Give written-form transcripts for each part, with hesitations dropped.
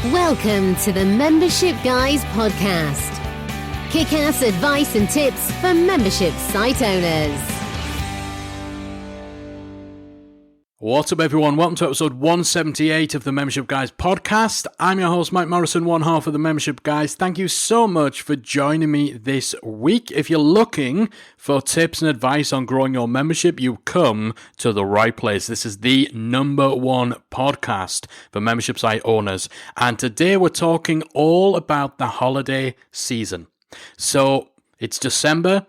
Welcome to the Membership Guys podcast. Kick-ass advice and tips for membership site owners. What's up, everyone? Welcome to episode 178 of the Membership Guys podcast. I'm your host, Mike Morrison, one half of the Membership Guys. Thank you so much for joining me this week. If you're looking for tips and advice on growing your membership, you come to the right place. This is the number one podcast for membership site owners. And today we're talking all about the holiday season. So it's December,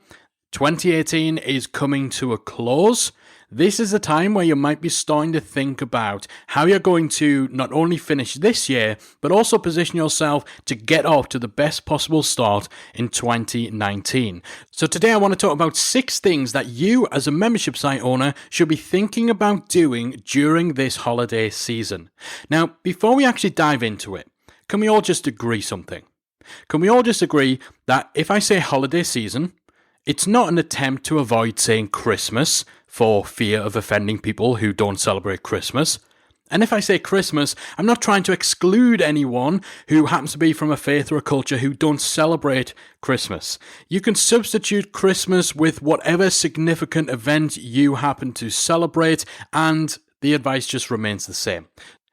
2018 is coming to a close. This is a time where you might be starting to think about how you're going to not only finish this year, but also position yourself to get off to the best possible start in 2019. So today I want to talk about 6 things that you as a membership site owner should be thinking about doing during this holiday season. Now, before we actually dive into it, can we all just agree something? Can we all just agree that if I say holiday season, it's not an attempt to avoid saying Christmas for fear of offending people who don't celebrate Christmas. And if I say Christmas, I'm not trying to exclude anyone who happens to be from a faith or a culture who don't celebrate Christmas. You can substitute Christmas with whatever significant event you happen to celebrate, and the advice just remains the same.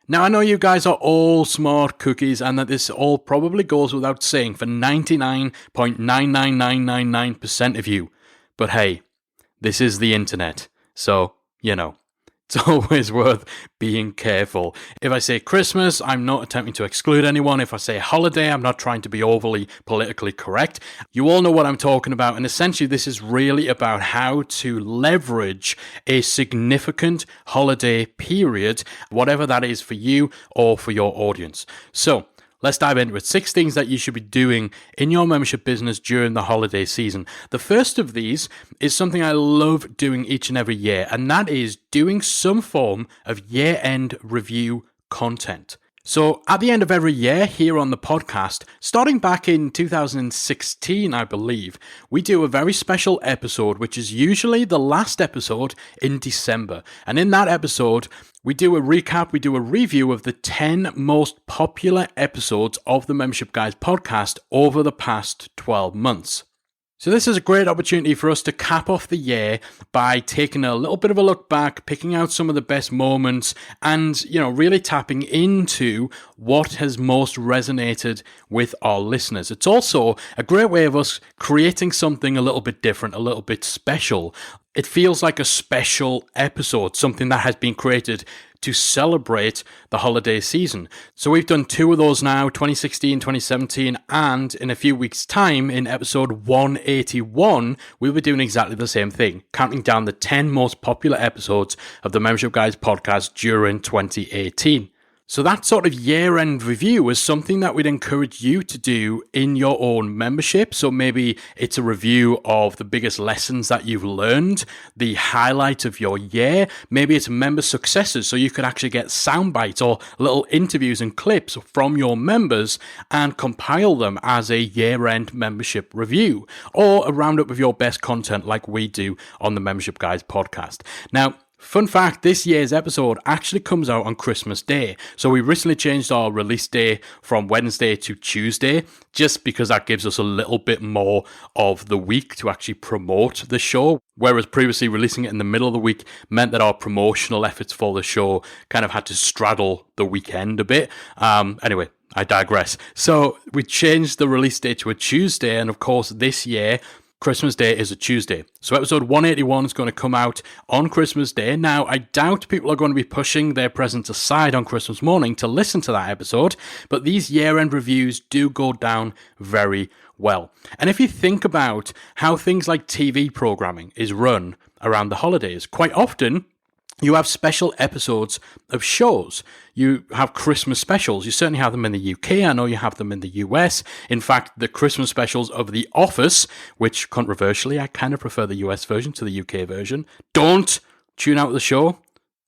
Now, I know you guys are all smart cookies and that this all probably goes without saying for 99.99999% of you. But hey, this is the internet, so, it's always worth being careful. If I say Christmas, I'm not attempting to exclude anyone. If I say holiday, I'm not trying to be overly politically correct. You all know what I'm talking about, and essentially this is really about how to leverage a significant holiday period, whatever that is for you or for your audience. So, let's dive into it. 6 things that you should be doing in your membership business during the holiday season. The first of these is something I love doing each and every year, and that is doing some form of year-end review content. So at the end of every year here on the podcast, starting back in 2016, I believe, we do a very special episode, which is usually the last episode in December. And in that episode, we do a recap, we do a review of the 10 most popular episodes of the Membership Guys podcast over the past 12 months. So this is a great opportunity for us to cap off the year by taking a little bit of a look back, picking out some of the best moments, and, really tapping into what has most resonated with our listeners. It's also a great way of us creating something a little bit different, a little bit special. It feels like a special episode, something that has been created to celebrate the holiday season. So we've done 2 of those now, 2016, 2017, and in a few weeks' time, in episode 181, we'll be doing exactly the same thing, counting down the 10 most popular episodes of the Membership Guys podcast during 2018. So that sort of year-end review is something that we'd encourage you to do in your own membership. So maybe it's a review of the biggest lessons that you've learned, the highlight of your year. Maybe it's member successes, so you could actually get sound bites or little interviews and clips from your members and compile them as a year-end membership review, or a roundup of your best content like we do on the Membership Guys podcast. Now, fun fact, this year's episode actually comes out on Christmas Day. So we recently changed our release day from Wednesday to Tuesday, just because that gives us a little bit more of the week to actually promote the show. Whereas previously releasing it in the middle of the week meant that our promotional efforts for the show kind of had to straddle the weekend a bit. Anyway, I digress. So we changed the release day to a Tuesday, and of course this year, Christmas Day is a Tuesday. So episode 181 is going to come out on Christmas Day. Now, I doubt people are going to be pushing their presents aside on Christmas morning to listen to that episode, but these year-end reviews do go down very well. And if you think about how things like TV programming is run around the holidays, quite often you have special episodes of shows. You have Christmas specials. You certainly have them in the UK. I know you have them in the US. In fact, the Christmas specials of The Office, which controversially, I kind of prefer the US version to the UK version. Don't tune out the show.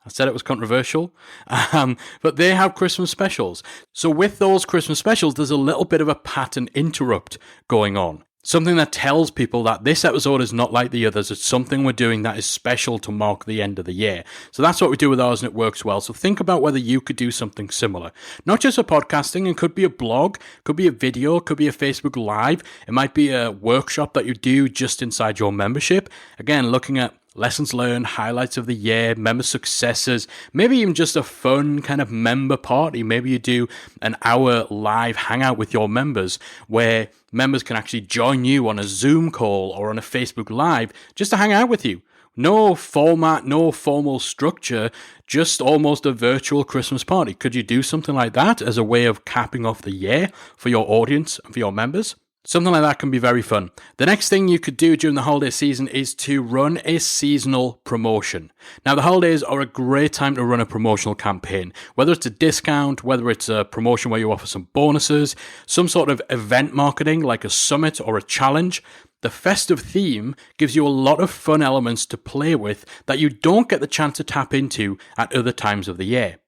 I said it was controversial, but they have Christmas specials. So with those Christmas specials, there's a little bit of a pattern interrupt going on. Something that tells people that this episode is not like the others. It's something we're doing that is special to mark the end of the year. So that's what we do with ours, and it works well. So think about whether you could do something similar. Not just for podcasting, it could be a blog, could be a video, could be a Facebook Live. It might be a workshop that you do just inside your membership. Again, looking at lessons learned, highlights of the year, member successes, maybe even just a fun kind of member party. Maybe you do an hour live hangout with your members where members can actually join you on a Zoom call or on a Facebook Live just to hang out with you. No format, no formal structure, just almost a virtual Christmas party. Could you do something like that as a way of capping off the year for your audience and for your members? Something like that can be very fun. The next thing you could do during the holiday season is to run a seasonal promotion. Now, the holidays are a great time to run a promotional campaign, whether it's a discount, whether it's a promotion where you offer some bonuses, some sort of event marketing like a summit or a challenge. The festive theme gives you a lot of fun elements to play with that you don't get the chance to tap into at other times of the year.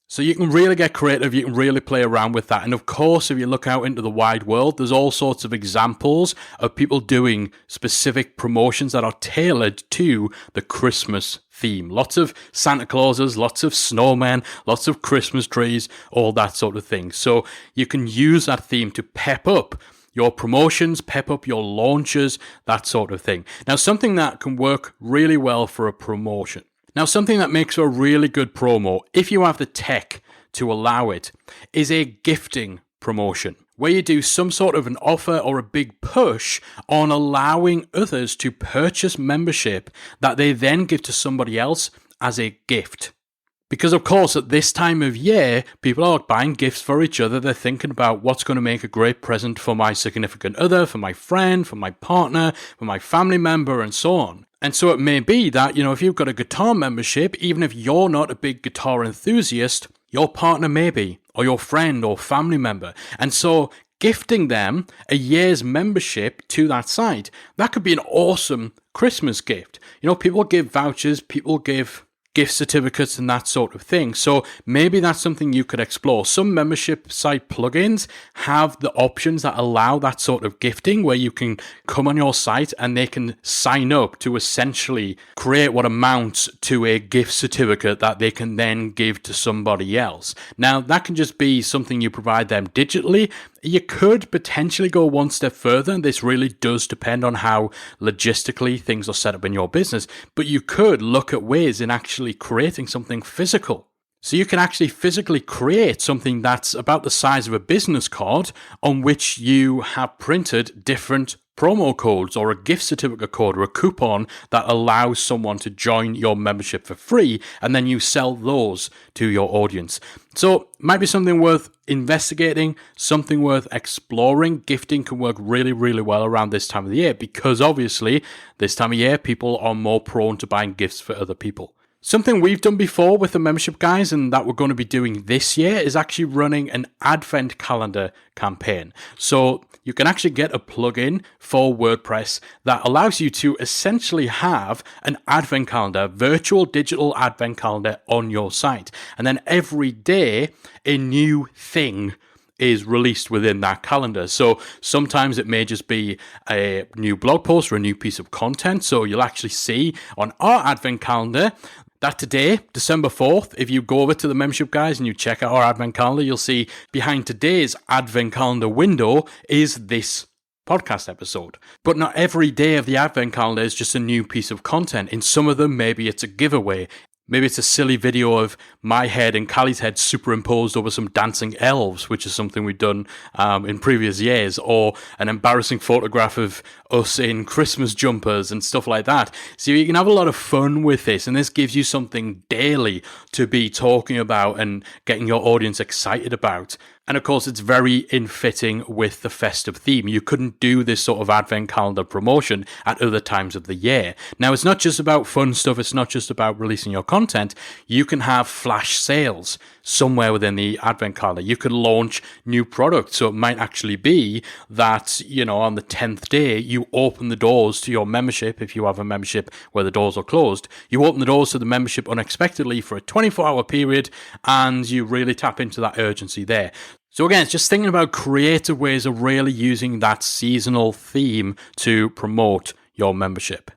So you can really get creative, you can really play around with that. And of course, if you look out into the wide world, there's all sorts of examples of people doing specific promotions that are tailored to the Christmas theme. Lots of Santa Clauses, lots of snowmen, lots of Christmas trees, all that sort of thing. So you can use that theme to pep up your promotions, pep up your launches, that sort of thing. Now, something that can work really well for a promotion. Now, something that makes a really good promo, if you have the tech to allow it, is a gifting promotion, where you do some sort of an offer or a big push on allowing others to purchase membership that they then give to somebody else as a gift. Because, of course, at this time of year, people are buying gifts for each other. They're thinking about what's going to make a great present for my significant other, for my friend, for my partner, for my family member, and so on. And so it may be that, if you've got a guitar membership, even if you're not a big guitar enthusiast, your partner may be, or your friend or family member. And so gifting them a year's membership to that site, that could be an awesome Christmas gift. People give vouchers, people give gift certificates and that sort of thing. So maybe that's something you could explore. Some membership site plugins have the options that allow that sort of gifting, where you can come on your site and they can sign up to essentially create what amounts to a gift certificate that they can then give to somebody else. Now, that can just be something you provide them digitally. You could potentially go one step further, and this really does depend on how logistically things are set up in your business, but you could look at ways in actually creating something physical. So you can actually physically create something that's about the size of a business card on which you have printed different promo codes or a gift certificate code or a coupon that allows someone to join your membership for free, and then you sell those to your audience. So might be something worth investigating, something worth exploring. Gifting can work really, really well around this time of the year because obviously this time of year people are more prone to buying gifts for other people. Something we've done before with the membership guys and that we're going to be doing this year is actually running an advent calendar campaign. So you can actually get a plugin for WordPress that allows you to essentially have an advent calendar, virtual digital advent calendar on your site. And then every day a new thing is released within that calendar. So sometimes it may just be a new blog post or a new piece of content. So you'll actually see on our advent calendar that today, December 4th, if you go over to the membership guys and you check out our advent calendar, you'll see behind today's advent calendar window is this podcast episode. But not every day of the advent calendar is just a new piece of content. In some of them, maybe it's a giveaway. Maybe it's a silly video of my head and Callie's head superimposed over some dancing elves, which is something we've done in previous years, or an embarrassing photograph of us in Christmas jumpers and stuff like that. So you can have a lot of fun with this, and this gives you something daily to be talking about and getting your audience excited about. And of course, it's very in fitting with the festive theme. You couldn't do this sort of advent calendar promotion at other times of the year. Now, it's not just about fun stuff. It's not just about releasing your content. You can have flash sales somewhere within the advent calendar. You could launch new products. So it might actually be that, on the 10th day, you open the doors to your membership. If you have a membership where the doors are closed, you open the doors to the membership unexpectedly for a 24-hour period, and you really tap into that urgency there. So again, it's just thinking about creative ways of really using that seasonal theme to promote your membership.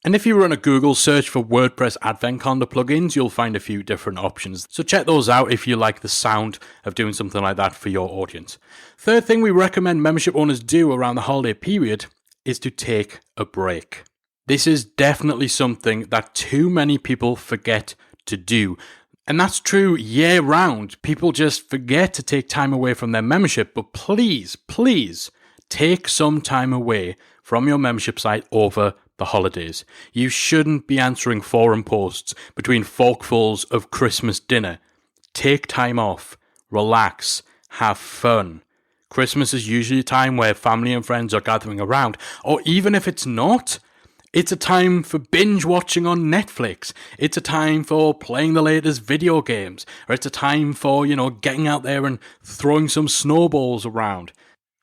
And if you run a Google search for WordPress Advent Calendar plugins, you'll find a few different options. So check those out if you like the sound of doing something like that for your audience. Third thing we recommend membership owners do around the holiday period is to take a break. This is definitely something that too many people forget to do. And that's true year round. People just forget to take time away from their membership. But please, please take some time away from your membership site over the holidays. You shouldn't be answering forum posts between forkfuls of Christmas dinner. Take time off, relax, have fun. Christmas is usually a time where family and friends are gathering around, or even if it's not, it's a time for binge watching on Netflix. It's a time for playing the latest video games, or it's a time for, getting out there and throwing some snowballs around.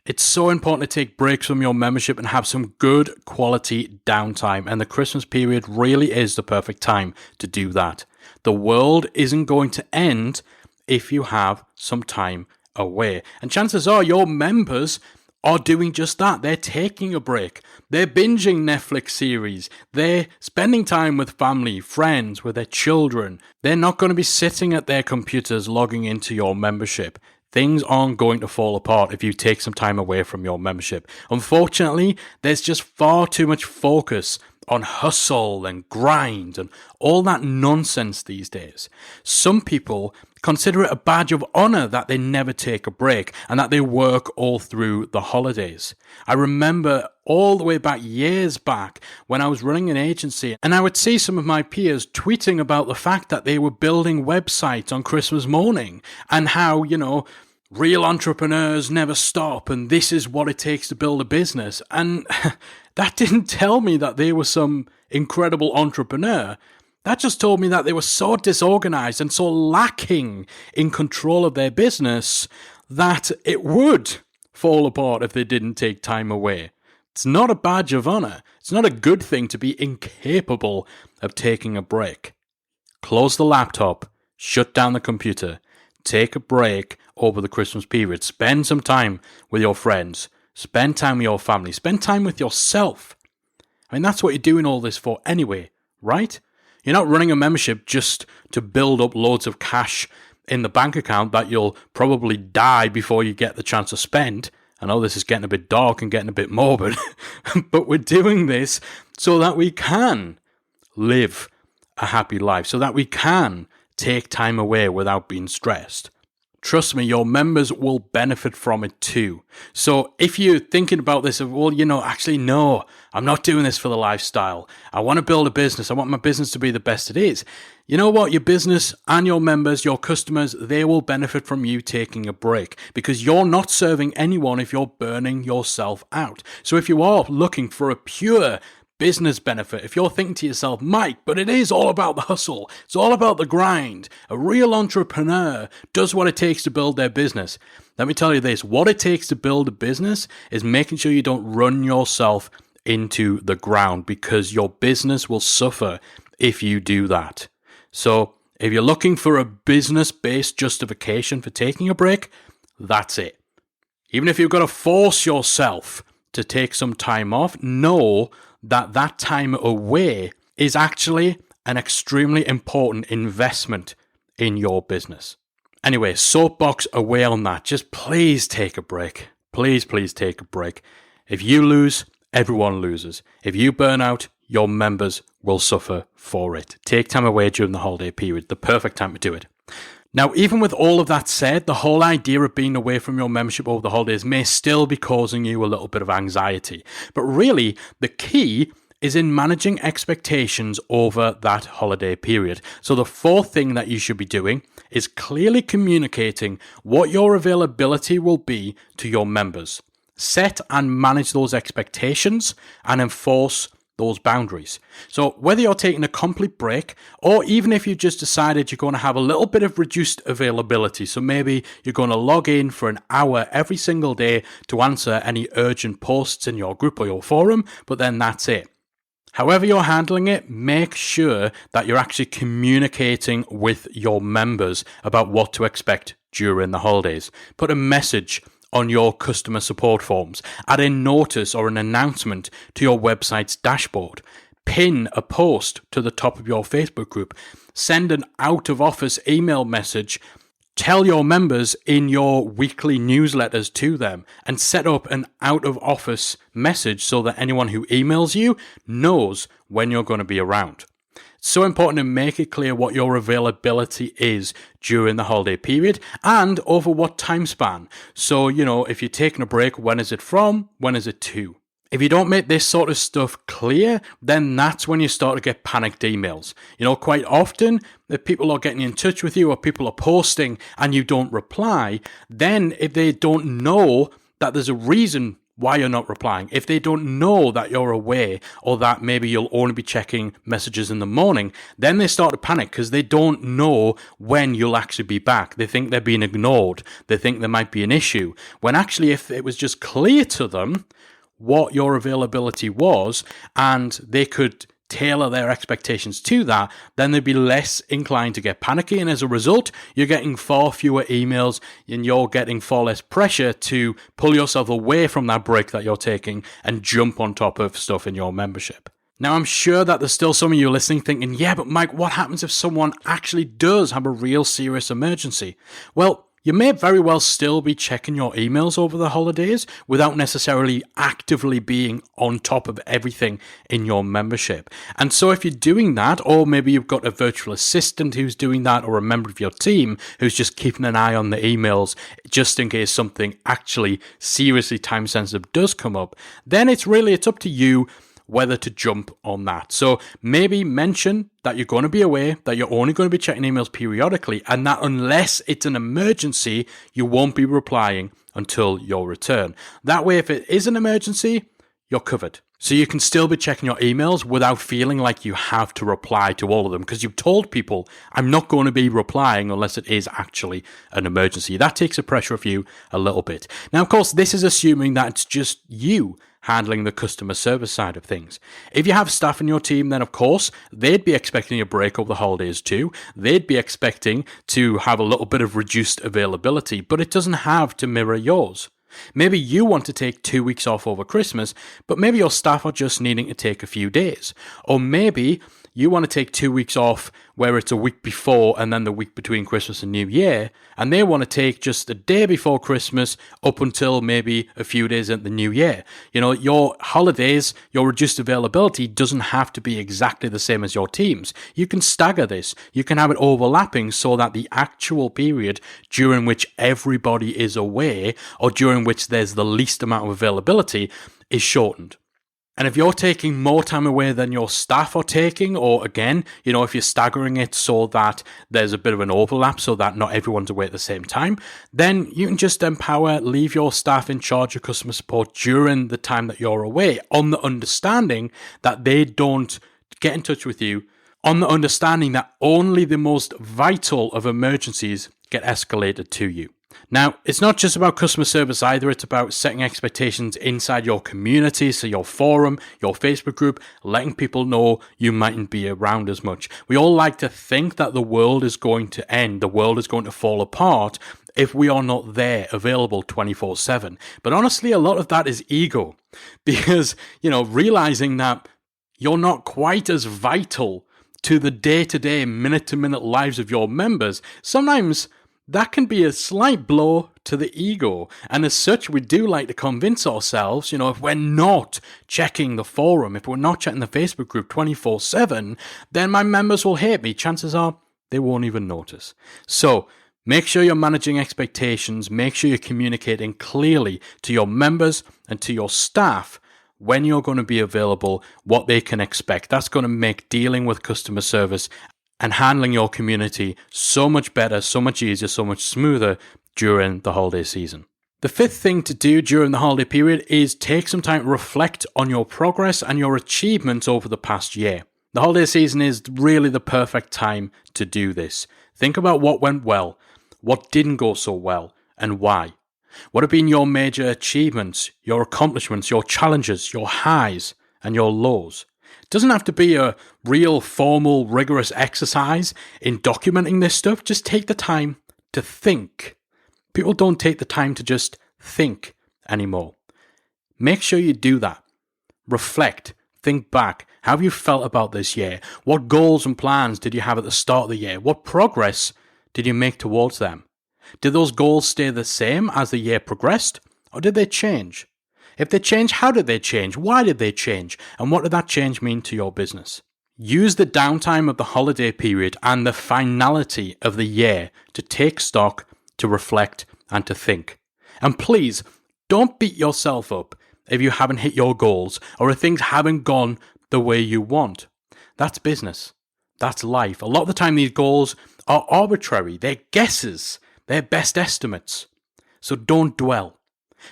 It's so important to take breaks from your membership and have some good quality downtime. And the Christmas period really is the perfect time to do that. The world isn't going to end if you have some time away. And chances are your members are doing just that. They're taking a break. They're binging Netflix series. They're spending time with family, friends, with their children. They're not going to be sitting at their computers logging into your membership. Things aren't going to fall apart if you take some time away from your membership. Unfortunately, there's just far too much focus on hustle and grind and all that nonsense these days. Some people consider it a badge of honor that they never take a break and that they work all through the holidays. I remember all the way back, years back, when I was running an agency, and I would see some of my peers tweeting about the fact that they were building websites on Christmas morning and how, real entrepreneurs never stop and this is what it takes to build a business. And that didn't tell me that they were some incredible entrepreneur. That just told me that they were so disorganized and so lacking in control of their business that it would fall apart if they didn't take time away. It's not a badge of honor. It's not a good thing to be incapable of taking a break. Close the laptop, shut down the computer, take a break over the Christmas period. Spend some time with your friends. Spend time with your family. Spend time with yourself. I mean, that's what you're doing all this for anyway, right? You're not running a membership just to build up loads of cash in the bank account that you'll probably die before you get the chance to spend. I know this is getting a bit dark and getting a bit morbid, but we're doing this so that we can live a happy life, so that we can take time away without being stressed. Trust me, your members will benefit from it too. So if you're thinking about this, actually, no, I'm not doing this for the lifestyle. I want to build a business. I want my business to be the best it is. You know what? Your business and your members, your customers, they will benefit from you taking a break because you're not serving anyone if you're burning yourself out. So if you are looking for a pure business benefit, if you're thinking to yourself, Mike, but it is all about the hustle, it's all about the grind, a real entrepreneur does what it takes to build their business. Let me tell you this, what it takes to build a business is making sure you don't run yourself into the ground because your business will suffer if you do that. So if you're looking for a business-based justification for taking a break, that's it. Even if you've got to force yourself to take some time off, know that time away is actually an extremely important investment in your business. Anyway, soapbox away on that. Just please take a break. Please take a break. If you lose, everyone loses. If you burn out, your members will suffer for it. Take time away during the holiday period. The perfect time to do it. Now, even with all of that said, the whole idea of being away from your membership over the holidays may still be causing you a little bit of anxiety. But really, the key is in managing expectations over that holiday period. So the fourth thing that you should be doing is clearly communicating what your availability will be to your members. Set and manage those expectations and enforce those boundaries. So whether you're taking a complete break or even if you just decided you're going to have a little bit of reduced availability, so maybe you're going to log in for an hour every single day to answer any urgent posts in your group or your forum, but then that's it. However you're handling it, make sure that you're actually communicating with your members about what to expect during the holidays. Put a message on your customer support forms. Add a notice or an announcement to your website's dashboard. Pin a post to the top of your Facebook group. Send an out-of-office email message. Tell your members in your weekly newsletters to them, and set up an out-of-office message so that anyone who emails you knows when you're going to be around. It's so important to make it clear what your availability is during the holiday period and over what time span. So, if you're taking a break, when is it from? When is it to? If you don't make this sort of stuff clear, then that's when you start to get panicked emails. Quite often, if people are getting in touch with you or people are posting and you don't reply, then if they don't know that there's a reason why you're not replying, if they don't know that you're away or that maybe you'll only be checking messages in the morning, then they start to panic because they don't know when you'll actually be back. They think they're being ignored. They think there might be an issue. When actually, if it was just clear to them what your availability was and they could tailor their expectations to that, then they'd be less inclined to get panicky. And as a result, you're getting far fewer emails and you're getting far less pressure to pull yourself away from that break that you're taking and jump on top of stuff in your membership. Now, I'm sure that there's still some of you listening thinking, yeah, but Mike, what happens if someone actually does have a real serious emergency? Well, you may very well still be checking your emails over the holidays without necessarily actively being on top of everything in your membership. And so if you're doing that, or maybe you've got a virtual assistant who's doing that, or a member of your team who's just keeping an eye on the emails just in case something actually seriously time sensitive does come up, then it's up to you whether to jump on that. So maybe mention that you're going to be away, that you're only going to be checking emails periodically, and that unless it's an emergency, you won't be replying until your return. That way, if it is an emergency, you're covered. So you can still be checking your emails without feeling like you have to reply to all of them because you've told people, I'm not going to be replying unless it is actually an emergency. That takes the pressure off you a little bit. Now, of course, this is assuming that it's just you handling the customer service side of things. If you have staff in your team, then of course, they'd be expecting a break over the holidays too. They'd be expecting to have a little bit of reduced availability, but it doesn't have to mirror yours. Maybe you want to take 2 weeks off over Christmas, but maybe your staff are just needing to take a few days. Or maybe you want to take 2 weeks off where it's a week before and then the week between Christmas and New Year, and they want to take just a day before Christmas up until maybe a few days into the New Year. Your holidays, your reduced availability doesn't have to be exactly the same as your team's. You can stagger this. You can have it overlapping so that the actual period during which everybody is away or during which there's the least amount of availability is shortened. And if you're taking more time away than your staff are taking, or again, if you're staggering it so that there's a bit of an overlap so that not everyone's away at the same time, then you can just leave your staff in charge of customer support during the time that you're away, on the understanding that they don't get in touch with you, on the understanding that only the most vital of emergencies get escalated to you. Now, it's not just about customer service either, it's about setting expectations inside your community, so your forum, your Facebook group, letting people know you mightn't be around as much. We all like to think that the world is going to end, the world is going to fall apart if we are not there, available 24/7. But honestly, a lot of that is ego, because, realizing that you're not quite as vital to the day-to-day, minute-to-minute lives of your members, sometimes that can be a slight blow to the ego. And as such, we do like to convince ourselves, if we're not checking the forum, if we're not checking the Facebook group 24/7, then my members will hate me. Chances are they won't even notice. So make sure you're managing expectations. Make sure you're communicating clearly to your members and to your staff when you're going to be available, what they can expect. That's going to make dealing with customer service and handling your community so much better, so much easier, so much smoother during the holiday season. The fifth thing to do during the holiday period is take some time to reflect on your progress and your achievements over the past year. The holiday season is really the perfect time to do this. Think about what went well, what didn't go so well, and why. What have been your major achievements, your accomplishments, your challenges, your highs, and your lows? It doesn't have to be a real formal, rigorous exercise in documenting this stuff. Just take the time to think People don't take the time to just think anymore. Make sure you do that. Reflect. Think back. How have you felt about this year? What goals and plans did you have at the start of the year? What progress did you make towards them? Did those goals stay the same as the year progressed, or did they change? If they changed, how did they change? Why did they change? And what did that change mean to your business? Use the downtime of the holiday period and the finality of the year to take stock, to reflect, and to think. And please, don't beat yourself up if you haven't hit your goals or if things haven't gone the way you want. That's business. That's life. A lot of the time these goals are arbitrary. They're guesses. They're best estimates. So don't dwell.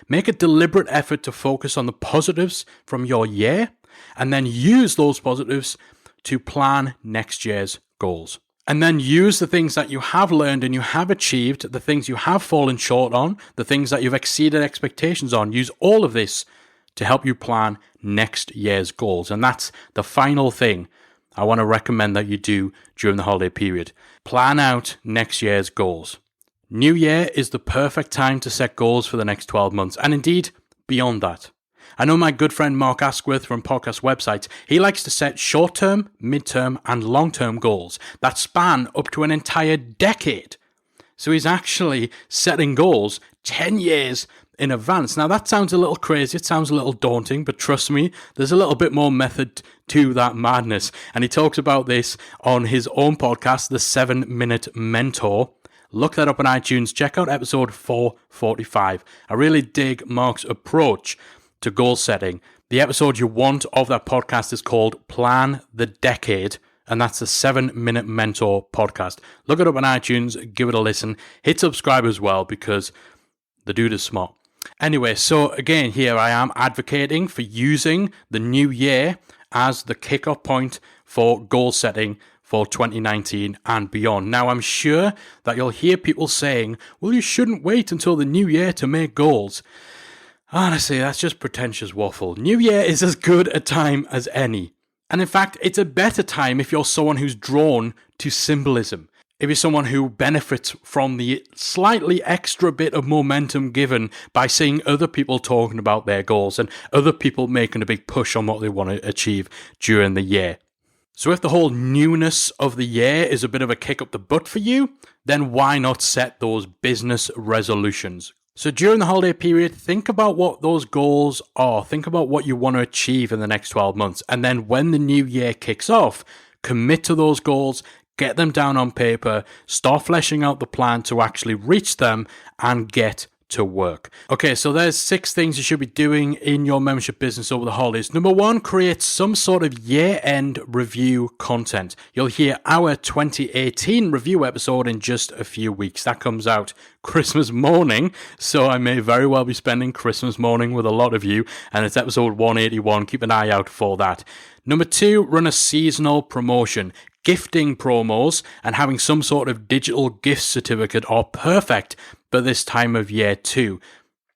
Make a deliberate effort to focus on the positives from your year and then use those positives to plan next year's goals. And then use the things that you have learned and you have achieved, the things you have fallen short on, the things that you've exceeded expectations on. Use all of this to help you plan next year's goals. And that's the final thing I want to recommend that you do during the holiday period. Plan out next year's goals. New Year is the perfect time to set goals for the next 12 months, and indeed, beyond that. I know my good friend Mark Asquith from Podcast Websites, he likes to set short-term, mid-term, and long-term goals that span up to an entire decade. So he's actually setting goals 10 years in advance. Now that sounds a little crazy, it sounds a little daunting, but trust me, there's a little bit more method to that madness. And he talks about this on his own podcast, The 7-Minute Mentor. Look that up on iTunes. Check out episode 445. I really dig Mark's approach to goal setting. The episode you want of that podcast is called Plan the Decade, and that's the 7-Minute Mentor podcast. Look it up on iTunes, give it a listen. Hit subscribe as well because the dude is smart. Anyway, so again, here I am advocating for using the new year as the kickoff point for goal setting for 2019 and beyond. Now, I'm sure that you'll hear people saying, well, you shouldn't wait until the new year to make goals. Honestly, that's just pretentious waffle. New Year is as good a time as any. And in fact, it's a better time if you're someone who's drawn to symbolism. If you're someone who benefits from the slightly extra bit of momentum given by seeing other people talking about their goals and other people making a big push on what they want to achieve during the year. So if the whole newness of the year is a bit of a kick up the butt for you, then why not set those business resolutions? So during the holiday period, think about what those goals are. Think about what you want to achieve in the next 12 months. And then when the new year kicks off, commit to those goals, get them down on paper, start fleshing out the plan to actually reach them and get to work. Okay, so there's 6 things you should be doing in your membership business over the holidays. Number 1, create some sort of year-end review content. You'll hear our 2018 review episode in just a few weeks. That comes out Christmas morning, so I may very well be spending Christmas morning with a lot of you, and it's episode 181. Keep an eye out for that. Number 2, run a seasonal promotion. Gifting promos and having some sort of digital gift certificate are perfect for this time of year too.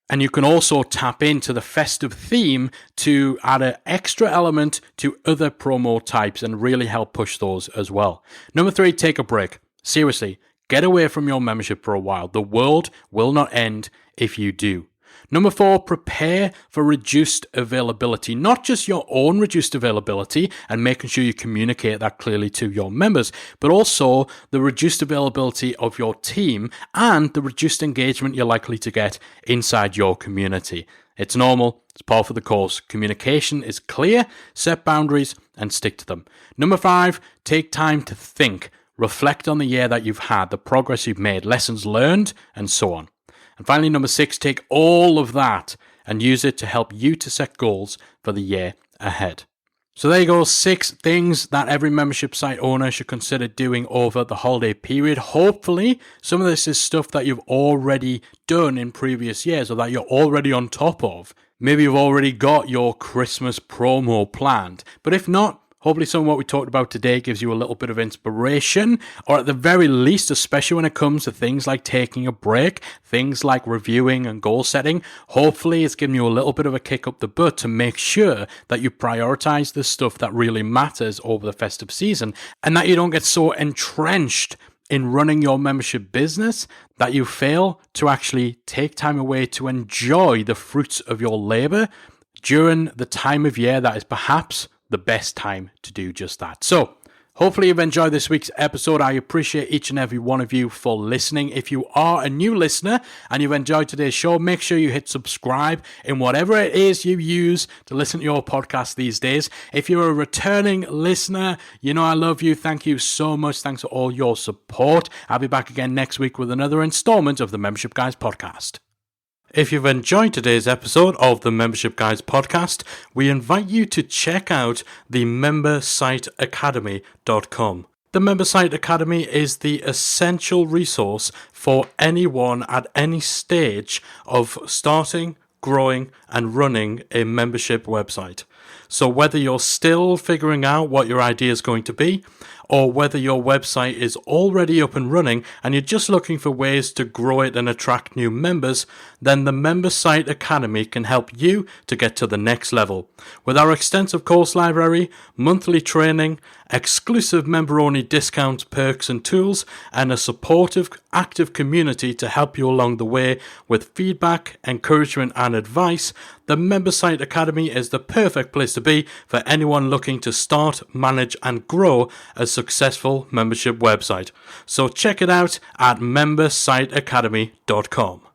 And you can also tap into the festive theme to add an extra element to other promo types and really help push those as well. Number 3, take a break. Seriously, get away from your membership for a while. The world will not end if you do. Number 4, prepare for reduced availability, not just your own reduced availability and making sure you communicate that clearly to your members, but also the reduced availability of your team and the reduced engagement you're likely to get inside your community. It's normal. It's par for the course. Communication is clear, set boundaries and stick to them. Number 5, take time to think, reflect on the year that you've had, the progress you've made, lessons learned, and so on. And finally, number 6, take all of that and use it to help you to set goals for the year ahead. So there you go, 6 things that every membership site owner should consider doing over the holiday period. Hopefully, some of this is stuff that you've already done in previous years or that you're already on top of. Maybe you've already got your Christmas promo planned. But if not, hopefully some of what we talked about today gives you a little bit of inspiration, or at the very least, especially when it comes to things like taking a break, things like reviewing and goal setting, hopefully it's giving you a little bit of a kick up the butt to make sure that you prioritize the stuff that really matters over the festive season and that you don't get so entrenched in running your membership business that you fail to actually take time away to enjoy the fruits of your labor during the time of year that is perhaps the best time to do just that. So, hopefully you've enjoyed this week's episode. I appreciate each and every one of you for listening. If you are a new listener and you've enjoyed today's show, make sure you hit subscribe in whatever it is you use to listen to your podcast these days. If you're a returning listener, you know I love you. Thank you so much. Thanks for all your support. I'll be back again next week with another installment of the Membership Guys podcast. If you've enjoyed today's episode of the Membership Guys podcast, we invite you to check out the membersiteacademy.com. The Membersite Academy is the essential resource for anyone at any stage of starting, growing, and running a membership website. So whether you're still figuring out what your idea is going to be, or whether your website is already up and running and you're just looking for ways to grow it and attract new members, then the Membersite Academy can help you to get to the next level. With our extensive course library, monthly training, exclusive member-only discounts, perks and tools, and a supportive, active community to help you along the way with feedback, encouragement and advice, the Membersite Academy is the perfect place to be for anyone looking to start, manage and grow a successful membership website. So check it out at membersiteacademy.com.